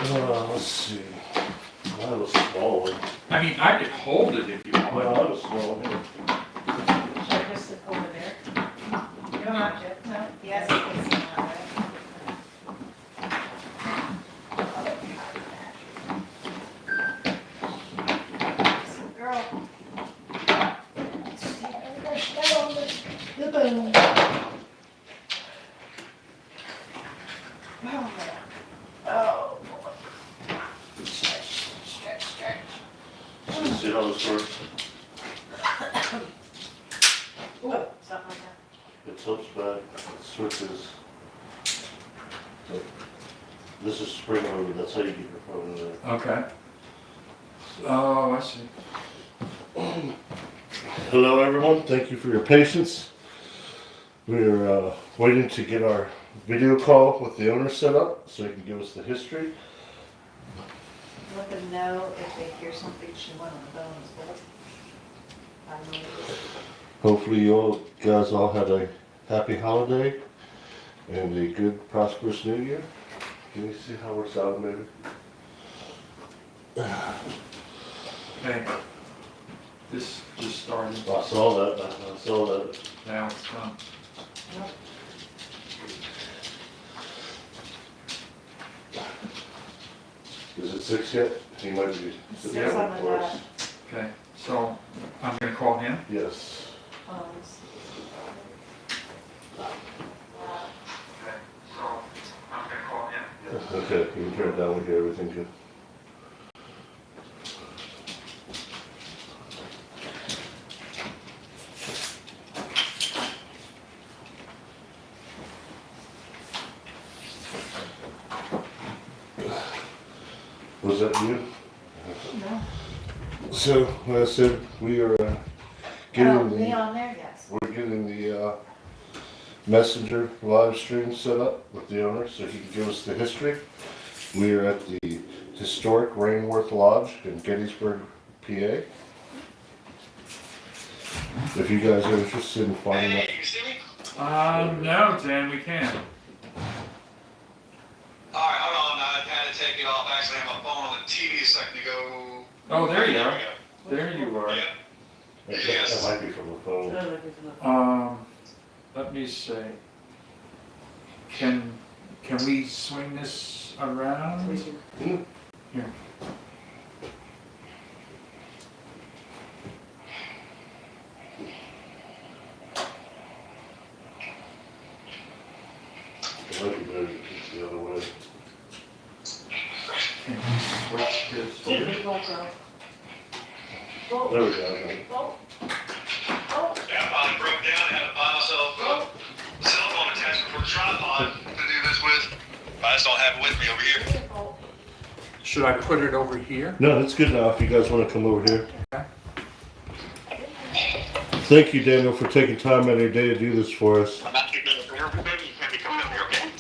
Let's see. I was small one. I mean, I could hold it if you No, want. I was small one. Should I just sit over there? You don't have to, no, yes, it's not, right? Girl. The boom. Oh, man. Oh, boy. Stretch, stretch, stretch. Let's see how this works. Ooh, something like that. It tilts back, it switches. This is spring loaded, that's how you get your phone in there. Okay. Oh, I see. Hello everyone, thank you for your patience. We're waiting to get our video call with the owner set up so he can give us the history. Let them know if they hear something she went on the phone as well. I don't know what it is. Hopefully you guys all had a happy holiday and a good prosperous new year. Can you see how we're sounding, maybe? Okay. This just started. I saw that, I saw that. Now it's done. Nope. Is it 6 yet? He might be. Six Yeah, on of the course. dot. Okay, so I'm gonna call him. Yes. Let's see. Okay, so I'm gonna call him. Okay, you can turn it down, we hear everything good. Was that you? No. So, like I said, we are Oh, getting me the, on there, yes. we're getting the messenger live stream set up with the owner so he can give us the history. We are at the Historic Rainworth Lodge in Gettysburg, PA. If you guys are interested in finding out. Hey, you see me? No, Dan, we can't. Alright, hold on, I had to take it off. I actually had my phone on the TV a second ago. Oh, there you are. we go. There you are. Yeah. That might be from the phone. Let me see. Can we swing this around? Here. It might be better to keep the other way. Can we switch this here? Big old girl. There we go. Go. Yeah, I finally broke down. I had to buy myself a cell phone attachment for the tripod to do this with. I just don't have it with me over here. Should I put it over here? No, that's good now if you guys want to come over here. Okay. Thank you, Daniel, for taking time out of your day to do this for us. I'm not keeping it interview, baby. You can't be coming up here, okay?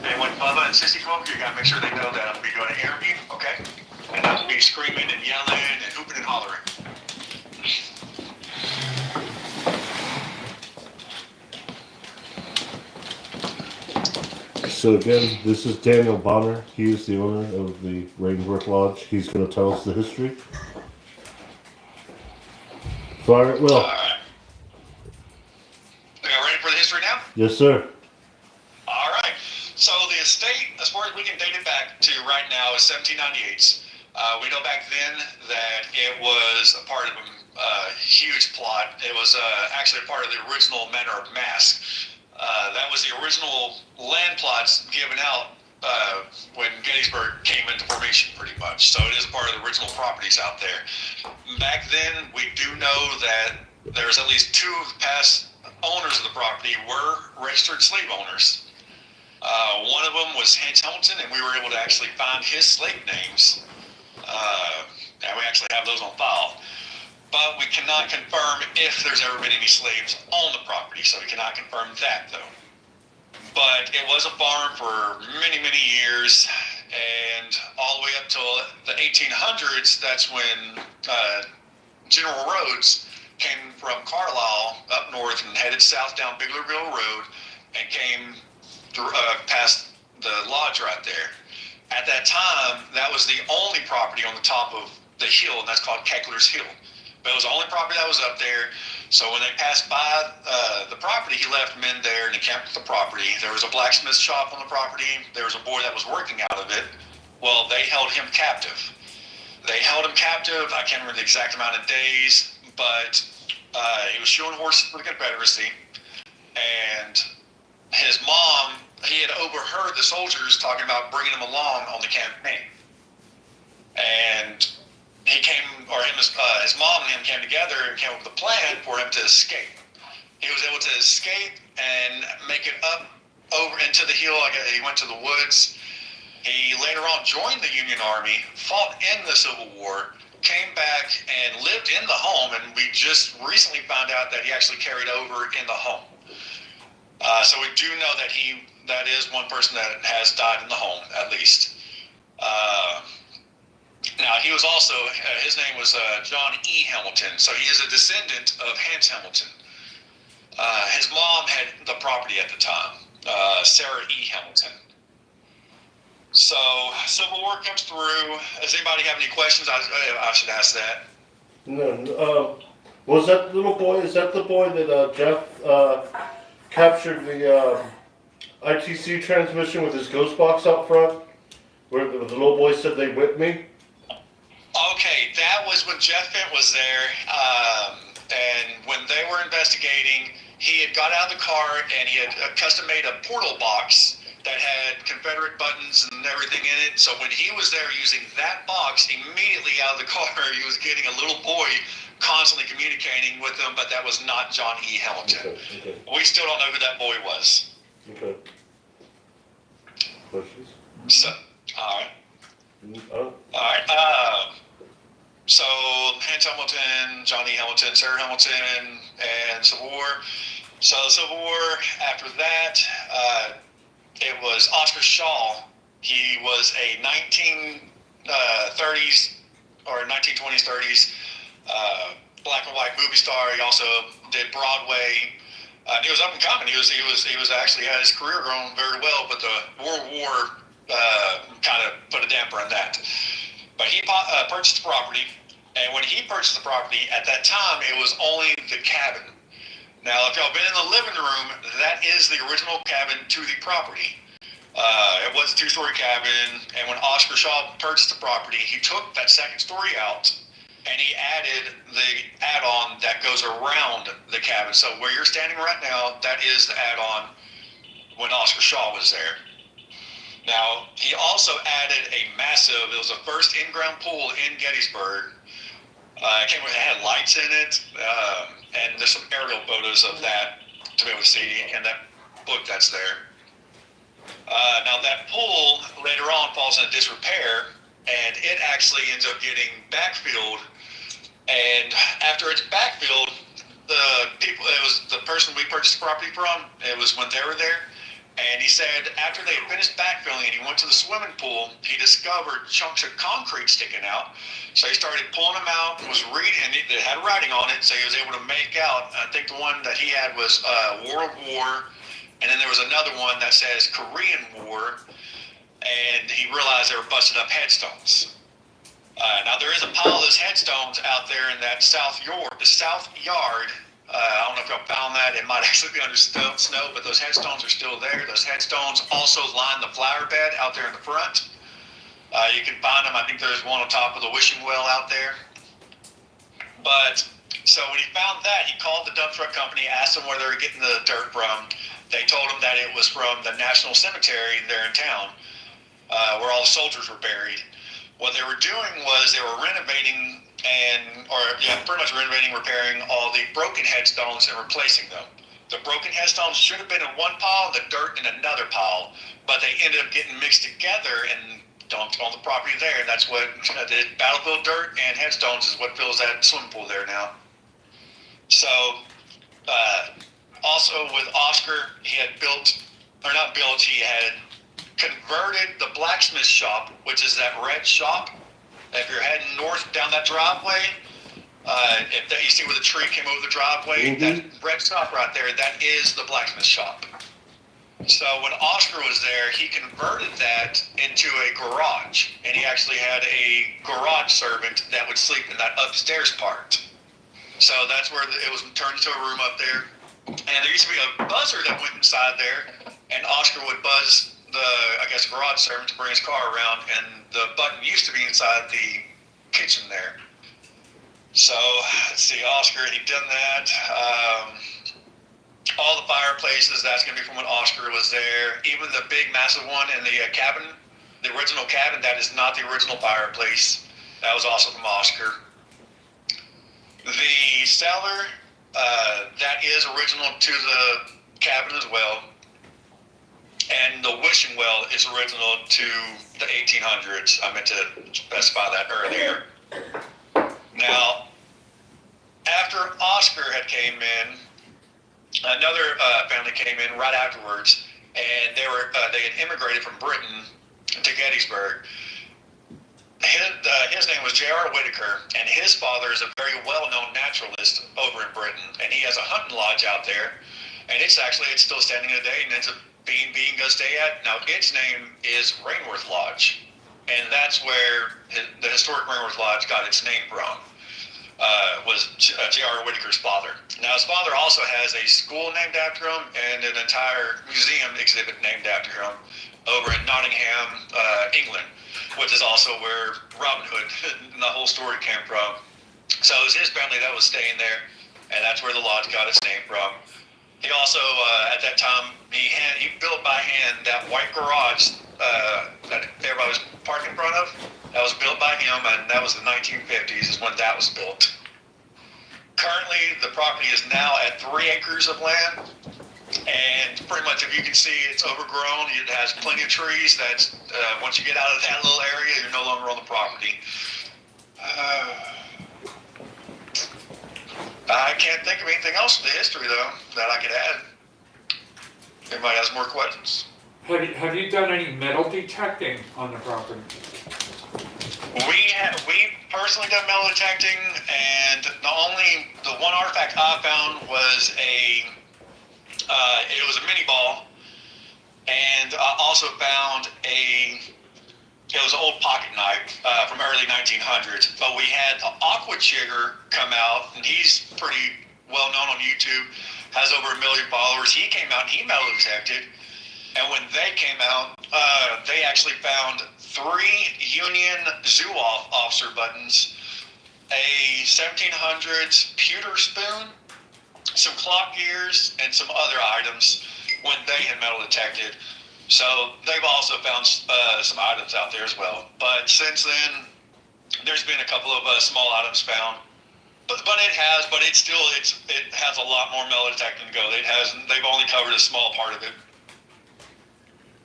And when Bubba and Sissy come up here, you gotta make sure they know that I'm gonna be doing an interview, okay? And not to be screaming and yelling and hooping and hollering. So again, this is Daniel Bonner. He is the owner of the Rainworth Lodge. He's going to tell us the history. Fire it, Will. Alright. You ready for the history now? Yes, sir. Alright. So the estate, as far as we can date it back to right now, is 1798. We know back then that it was a part of a huge plot. It was actually a part of the original Manor of Mask. That was the original land plots given out when Gettysburg came into formation, pretty much. So it is part of the original properties out there. Back then, we do know that there's at least two past owners of the property were registered slave owners. One of them was Hence Hamilton, and we were able to actually find his slave names. And we actually have those on file. But we cannot confirm if there's ever been any slaves on the property, so we cannot confirm that, though. But it was a farm for many, many years, and all the way up till the 1800s, that's when General Rhodes came from Carlisle up north and headed south down Biglerville Road and came through, past the lodge right there. At that time, that was the only property on the top of the hill, and that's called Keckler's Hill. But it was the only property that was up there. So when they passed by the property, he left men there and encamped at the property. There was a blacksmith shop on the property. There was a boy that was working out of it. Well, they held him captive. They held him captive. I can't remember the exact amount of days, but he was showing horses for the Confederacy. And his mom, he had overheard the soldiers talking about bringing him along on the campaign. And he came, or his mom and him came together and came up with a plan for him to escape. He was able to escape and make it up over into the hill. He went to the woods. He later on joined the Union Army, fought in the Civil War, came back and lived in the home, and we just recently found out that he actually carried over in the home. So we do know that that is one person that has died in the home, at least. Now, he was also, his name was John E. Hamilton, so he is a descendant of Hans Hamilton. His mom had the property at the time, Sarah E. Hamilton. So, Civil War comes through. Does anybody have any questions? I should ask that. No, was that little boy, is that the boy that Jeff captured the ITC transmission with his ghost box out front? Where the little boy said they whipped me? Okay, that was when Jeff Fent was there, and when they were investigating, he had got out of the car and he had custom made a portal box that had Confederate buttons and everything in it. So when he was there using that box, immediately out of the car, he was getting a little boy constantly communicating with him, but that was not John E. Hamilton. Okay. We still don't know who that boy was. Okay. Questions? So, all right. Oh. All right. So Hans Hamilton, John E. Hamilton, Sarah Hamilton, and Civil War. So the Civil War, after that, it was Oscar Shaw. He was a 1930s or 1920s, 30s black and white movie star. He also did Broadway. He was up and coming. He was actually had his career going very well, but the World War kind of put a damper on that. But he purchased the property, and when he purchased the property, at that time it was only the cabin. Now, if y'all been in the living room, that is the original cabin to the property. It was a two-story cabin, and when Oscar Shaw purchased the property, he took that second story out, and he added the add-on that goes around the cabin. So where you're standing right now, that is the add-on when Oscar Shaw was there. Now, he also added a massive, it was the first in-ground pool in Gettysburg. It had lights in it, and there's some aerial photos of that to be able to see in that book that's there. Now, that pool later on falls into disrepair, and it actually ends up getting backfilled. And after it's backfilled, it was the person we purchased the property from, it was when they were there. And he said after they had finished backfilling and he went to the swimming pool, he discovered chunks of concrete sticking out. So he started pulling them out, was reading, and it had writing on it, so he was able to make out. I think the one that he had was World War, and then there was another one that says Korean War, and he realized they were busted up headstones. Now there is a pile of those headstones out there in that south yard. I don't know if y'all found that. It might actually be under snow, but those headstones are still there. Those headstones also line the flower bed out there in the front. You can find them. I think there's one on top of the wishing well out there. But so when he found that, he called the dump truck company, asked them where they were getting the dirt from. They told him that it was from the National Cemetery there in town, where all the soldiers were buried. What they were doing was they were renovating pretty much renovating, repairing all the broken headstones and replacing them. The broken headstones should have been in one pile, the dirt in another pile, but they ended up getting mixed together and dumped on the property there. That's what the battlefield dirt and headstones is what fills that swimming pool there now. So, also with Oscar, he had he had converted the blacksmith shop, which is that red shop. If you're heading north down that driveway, you see where the tree came over the driveway, that red shop right there, that is the blacksmith shop. So when Oscar was there, he converted that into a garage, and he actually had a garage servant that would sleep in that upstairs part. So that's where it was turned into a room up there. And there used to be a buzzer that went inside there, and Oscar would buzz the, I guess, garage servant to bring his car around, and the button used to be inside the kitchen there. So, let's see, Oscar, he done that. All the fireplaces, that's going to be from when Oscar was there. Even the big, massive one in the cabin, the original cabin, that is not the original fireplace. That was also from Oscar. The cellar, that is original to the cabin as well. And the wishing well is original to the 1800s. I meant to specify that earlier. Now, after Oscar had came in, another family came in right afterwards, and they had immigrated from Britain to Gettysburg. His name was J.R. Whitaker, and his father is a very well-known naturalist over in Britain, and he has a hunting lodge out there, and it's still standing today, and it's a being go stay at. Now, its name is Rainworth Lodge, and that's where the Historic Rainworth Lodge got its name from. Was J.R. Whitaker's father. Now, his father also has a school named after him and an entire museum exhibit named after him over in Nottingham, England, which is also where Robin Hood and the whole story came from. So it was his family that was staying there, and that's where the lodge got its name from. He also, at that time, he built by hand that white garage that everybody was parked in front of. That was built by him, and that was the 1950s is when that was built. Currently, the property is now at 3 acres of land, and pretty much, if you can see, it's overgrown. It has plenty of trees. That's once you get out of that little area, you're no longer on the property. I can't think of anything else in the history, though, that I could add. Anybody has more questions? Have you done any metal detecting on the property? We personally done metal detecting, and the one artifact I found was it was a mini ball, and I also found it was an old pocket knife from early 1900s. But we had Aqua Chigger come out, and he's pretty well known on YouTube, has over 1 million followers. He came out and he metal detected, and when they came out, they actually found 3 Union Zoo officer buttons, a 1700s pewter spoon, some clock gears, and some other items when they had metal detected. So they've also found some items out there as well. But since then, there's been a couple of small items found. But it has a lot more metal detecting to go. They've only covered a small part of it.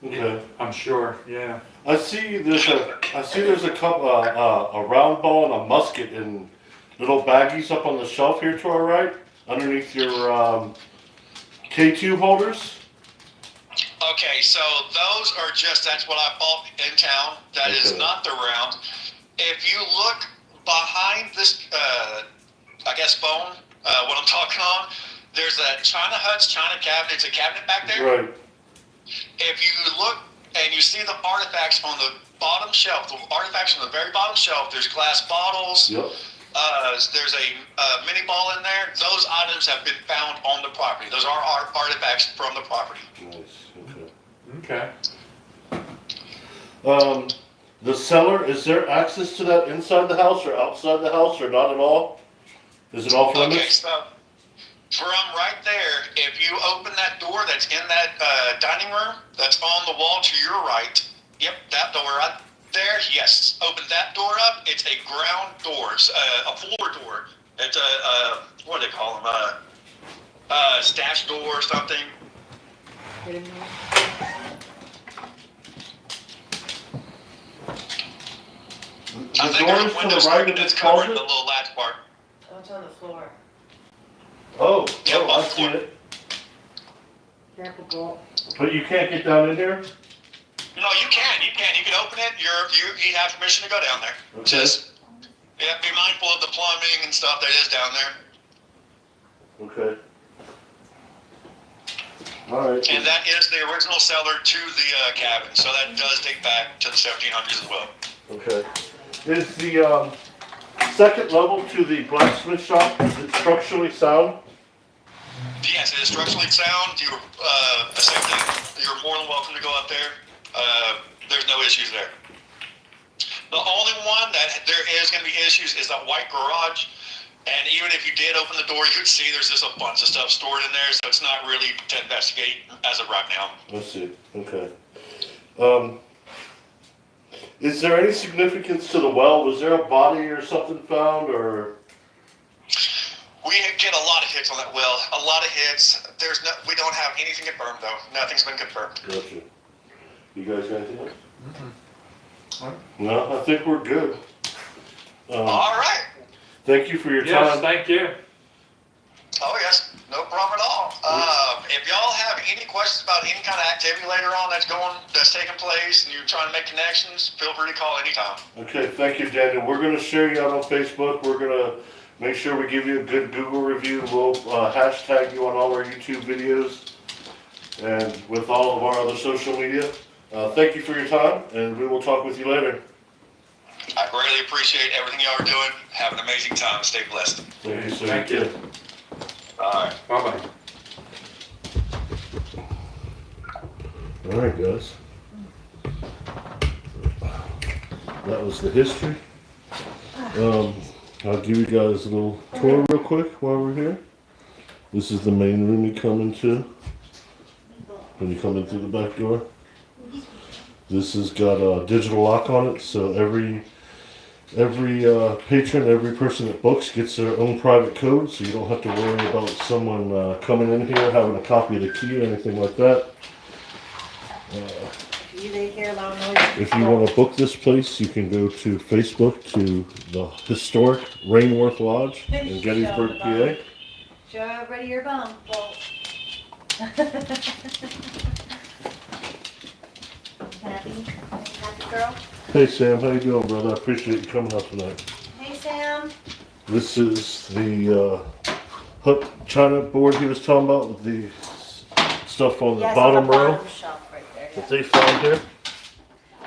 Okay. I'm sure, yeah. I see there's a couple a round ball and a musket in little baggies up on the shelf here to our right, underneath your K2 holders. Okay, so those are that's what I bought in town. That is Okay. not the round. If you look behind this, I guess phone, what I'm talking on, there's that China Hut's China cabinet. It's a cabinet back there. Right. If you look and you see the artifacts on the bottom shelf, the artifacts on the very bottom shelf, there's glass bottles. Yep. There's a mini ball in there. Those items have been found on the property. Those are artifacts from the property. Nice. Okay. The cellar, is there access to that inside the house or outside the house or not at all? Is it off limits? Okay, so from right there, if you open that door that's in that dining room, that's on the wall to your right, yep, that door right there, yes. Open that door up, it's a ground door, it's a floor door. It's a what do they call them, stash door or something. I The think there's doors a to window the right of that's this covering the closet? little latch part. Oh, it's on the floor. Oh, Yep, I on the see floor. it. Careful, girl. But you can't get down in here? No, you can. You can open it. You have permission to go down there. Okay. Just be mindful of the plumbing and stuff that is down there. Okay. All right. And that is the original cellar to the cabin, so that does date back to the 1700s as well. Okay. Is the second level to the blacksmith shop, is it structurally sound? Yes, it is structurally sound. You're the same thing. You're more than welcome to go up there. There's no issues there. The only one that there is going to be issues is that white garage. And even if you did open the door, you could see there's just a bunch of stuff stored in there, so it's not really to investigate as of right now. Let's see. Okay. Is there any significance to the well? Was there a body or something found, or? We get a lot of hits on that well. A lot of hits. We don't have anything confirmed though. Nothing's been confirmed. Gotcha. You guys got anything else? Mm-hmm. No, I think we're good. All right. Thank you for your Yes, time. thank you. Oh yes, no problem at all. If y'all have any questions about any kind of activity later on that's taking place, and you're trying to make connections, feel free to call anytime. Okay, thank you, Daniel. We're gonna share you out on Facebook. We're gonna make sure we give you a good Google review. We'll hashtag you on all our YouTube videos and with all of our other social media. Thank you for your time, and we will talk with you later. I greatly appreciate everything y'all are doing. Have an amazing time. Stay blessed. Thank you, sir. Thank you. All right. Bye-bye. All right, guys. That was the history. I'll give you guys a little tour real quick while we're here. This is the main room you come into when you come in through the back door. This has got a digital lock on it, so every patron, every person that books gets their own private code, so you don't have to worry about someone coming in here having a copy of the key or anything like that. If you want to book this place, you can go to Facebook to the Historic Rainworth Lodge in Gettysburg, PA. Show everybody your bum. Happy girl? Hey Sam, how you doing, brother? I appreciate you coming out tonight. Hey, Sam. This is the China board he was talking about with the stuff on the Yes, bottom on the row bottom shelf right there. that they found here.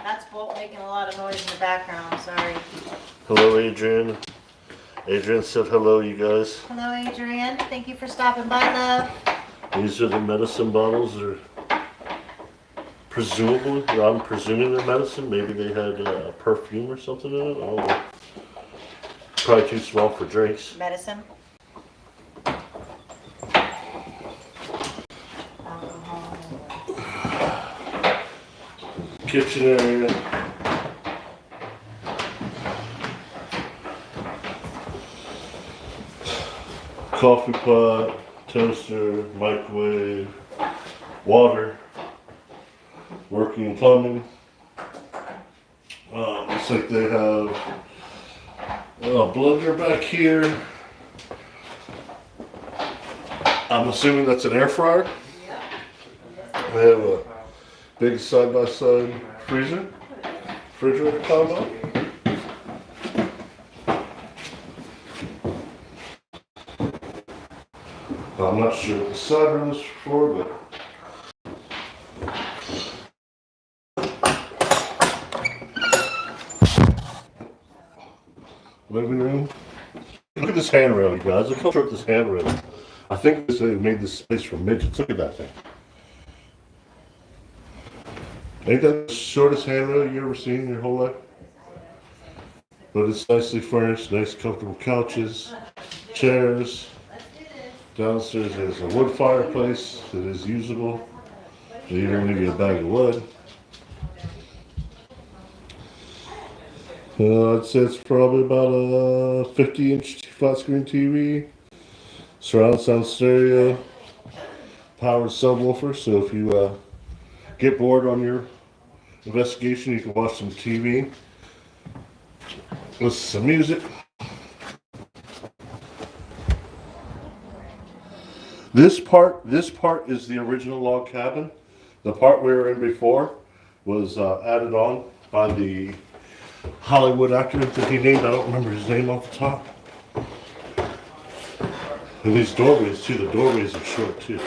That's Bolt making a lot of noise in the background. Sorry. Hello, Adrian. Adrian said hello, you guys. Hello, Adrian. Thank you for stopping by, love. These are the medicine bottles. They're presumably, I'm presuming they're medicine. Maybe they had a perfume or something in it. I don't know. Probably too small for drinks. Medicine. Alcohol. Kitchen area. Coffee pot, toaster, microwave, water, working plumbing. Looks like they have a blender back here. I'm assuming that's an air fryer. They have a big side-by-side freezer, refrigerator combo. I'm not sure what the side room is for, but living room. Look at this handrail, you guys. Look how short this handrail is. I think they made this space for midgets. Look at that thing. Ain't that the shortest handrail you ever seen in your whole life? But it's nicely furnished, nice comfortable couches, chairs. Downstairs there's a wood fireplace that is usable. They even leave you a bag of wood. I'd say it's probably about a 50-inch flat screen TV, surround sound stereo, powered subwoofer, so if you get bored on your investigation, you can watch some TV, listen to some music. This part is the original log cabin. The part we were in before was added on by the Hollywood actor that he named. I don't remember his name off the top. And these doorways too, the doorways are short too.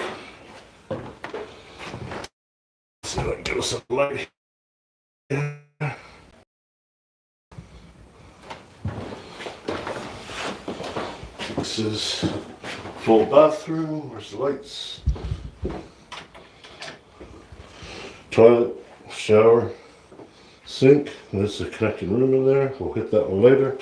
This is full bathroom. Where's the lights? Toilet, shower, sink. There's a connecting room in there. We'll hit that one later.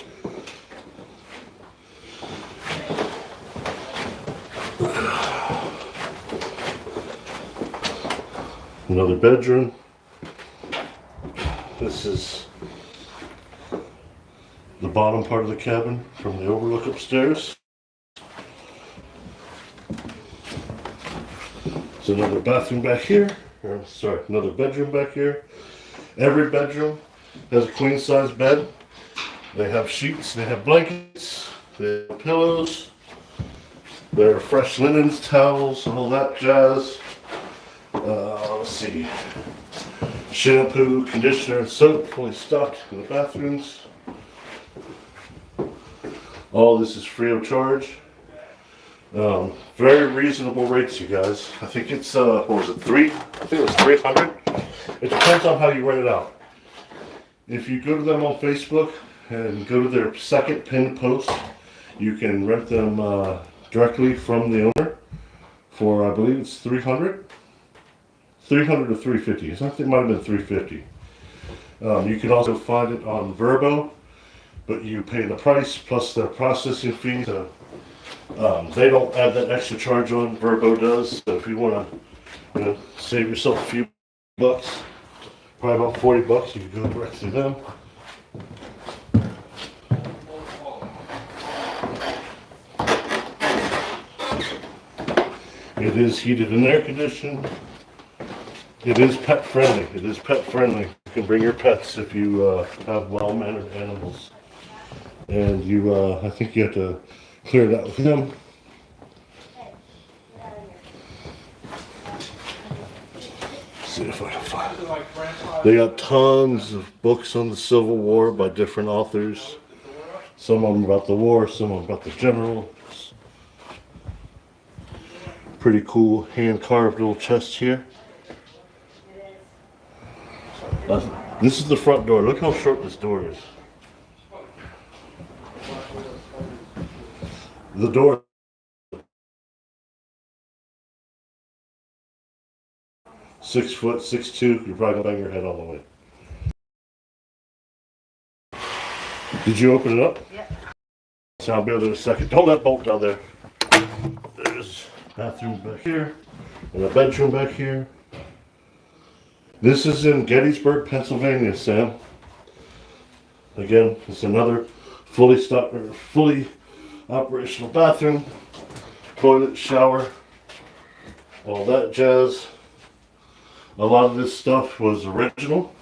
Another bedroom. This is the bottom part of the cabin from the overlook upstairs. There's another bathroom back here. Or, sorry, another bedroom back here. Every bedroom has a queen size bed. They have sheets, they have blankets, they have pillows, there are fresh linens, towels, and all that jazz. Let's see. Shampoo, conditioner, and soap fully stocked in the bathrooms. All this is free of charge. Very reasonable rates, you guys. I think it's, what was it, I think it was 300. It depends on how you rent it out. If you go to them on Facebook and go to their second pinned post, you can rent them directly from the owner for, I believe it's 300 to 350. I think it might have been 350. You can also find it on Verbo, but you pay the price plus the processing fee. So, they don't add that extra charge on, Verbo does. So if you want to save yourself a few bucks, probably about 40 bucks, you can go direct to them. It is heated and air conditioned. It is pet friendly. You can bring your pets if you have well-mannered animals. And you, I think you have to clear that with them. See if I can find it. They got tons of books on the Civil War by different authors. Some of them about the war, some of them about the generals. Pretty cool hand-carved little chest here. This is the front door. Look how short this door is. The door. 6 foot, 6'2". You're probably gonna bang your head all the way. Did you open it up? Yep. So I'll be able to in a second. Hold that bolt down there. There's a bathroom back here and a bedroom back here. This is in Gettysburg, Pennsylvania, Sam. Again, it's another fully stocked, fully operational bathroom, toilet, shower, all that jazz. A lot of this stuff was original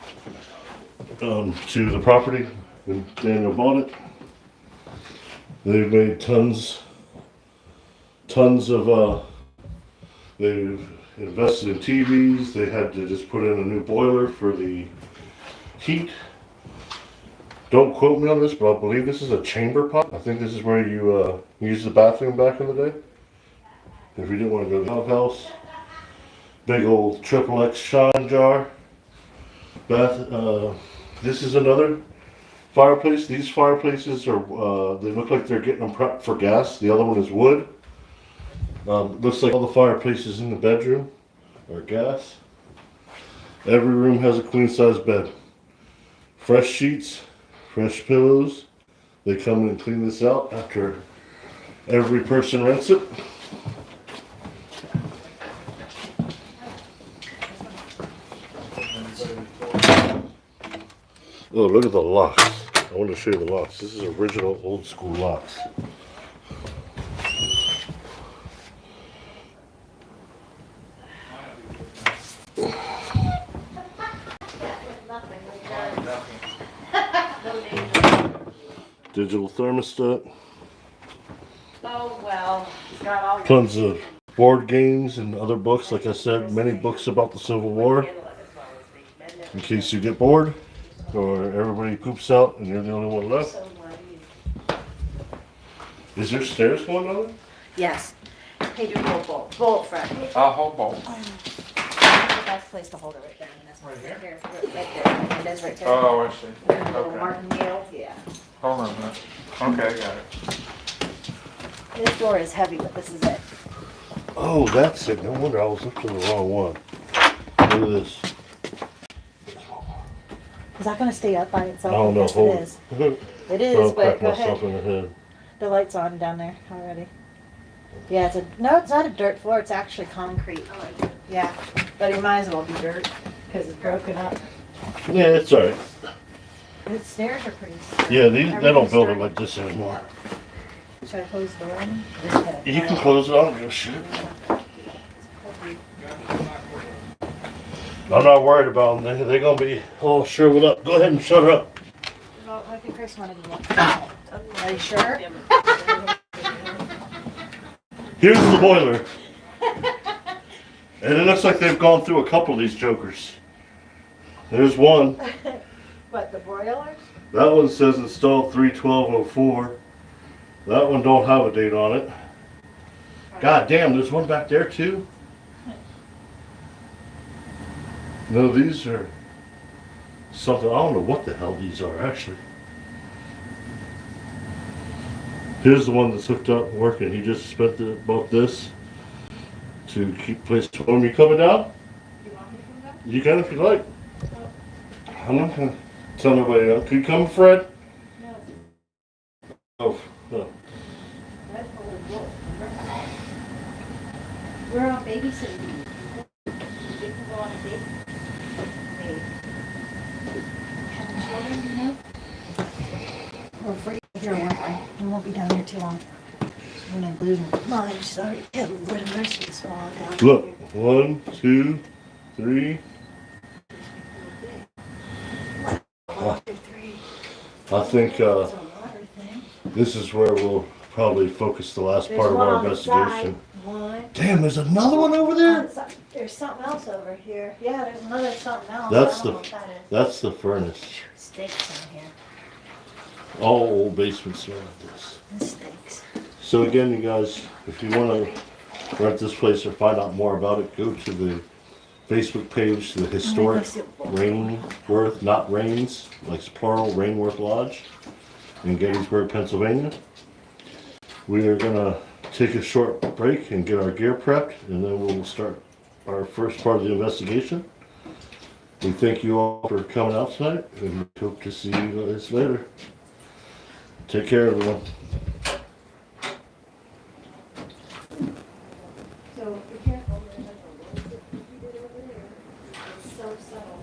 to the property when Daniel bought it. They've made tons of, they've invested in TVs. They had to just put in a new boiler for the heat. Don't quote me on this, but I believe this is a chamber pot. I think this is where you used the bathroom back in the day. If you didn't want to go to the outhouse. Big old XXX shine jar. This is another fireplace. These fireplaces are, they look like they're getting them prepped for gas. The other one is wood. Looks like all the fireplaces in the bedroom are gas. Every room has a queen size bed. Fresh sheets, fresh pillows. They come in and clean this out after every person rents it. Oh, look at the locks. I want to show you the locks. This is original old school locks. Digital thermostat. Oh, well, it's got all your. Tons of board games and other books. Like I said, many books about the Civil War. In case you get bored or everybody poops out and you're the only one left. Is there stairs going on? Yes. Hey, do a bolt front. A whole bowl. The best place to hold it right there. And that's Right here? Right there. It is right there. Oh, I see. Little Okay. martingale, yeah. Hold on a minute. Okay, I got it. This door is heavy, but this is it. Oh, that's it. No wonder I was looking at the wrong one. Look at this. Is that gonna stay up by itself? I don't know. Yes, Hold it is. it. It is, I'll but crack go myself ahead. in the head. The light's on down there already. Yeah, no, it's not a dirt floor, it's actually concrete. Yeah, but it might as well be dirt, because it's broken up. Yeah, it's alright. The stairs are pretty. Yeah, they don't build it Everything's like this anymore. Should I close the door? You can close it. I don't give a shit. I'm not worried about them. They're gonna be all shriveled up. Go ahead and shut her up. Well, I think Chris wanted to look. Are you sure? Here's the boiler. And it looks like they've gone through a couple of these jokers. There's one. What, the broiler? That one says installed 3/12/04. That one don't have a date on it. God damn, there's one back there too. No, these are something, I don't know what the hell these are actually. Here's the one that's hooked up and working. He just spent about this to keep place warm. You coming down? You want me to come down? You can if you like. I'm not gonna tell nobody else. Can you come, Fred? No. Oh, no. That's what we're doing. We're on babysitting. You can go on a date. Hey. Having children, you know? We're free here working. We won't be down here too long. When I lose my mind, sorry. Yeah, we're the nursery is small down here. Look, 1, 2, 3. 1, 2, 3. I think It's a water thing. this is where we'll probably focus the last There's part of one our on the side. investigation. One. Damn, there's another one over there? There's something else over here. Yeah, there's another something else. That's I don't the know what that is. that's the furnace. Stinks in here. All old basements smell like this. It stinks. So again, you guys, if you want to rent this place or find out more about it, go to the Facebook page, the Historic Rainworth, not Rains, like it's plural, Rainworth Lodge in Gettysburg, Pennsylvania. We are gonna take a short break and get our gear prepped, and then we'll start our first part of the investigation. We thank you all for coming out tonight, and we hope to see you guys later. Take care, everyone. So be careful. It's so subtle.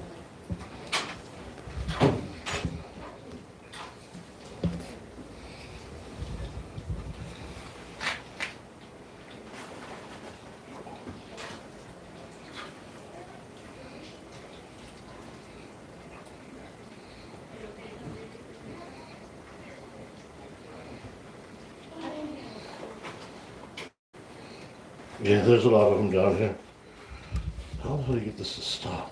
Yeah, there's a lot of them down here. How the hell do you get this to stop?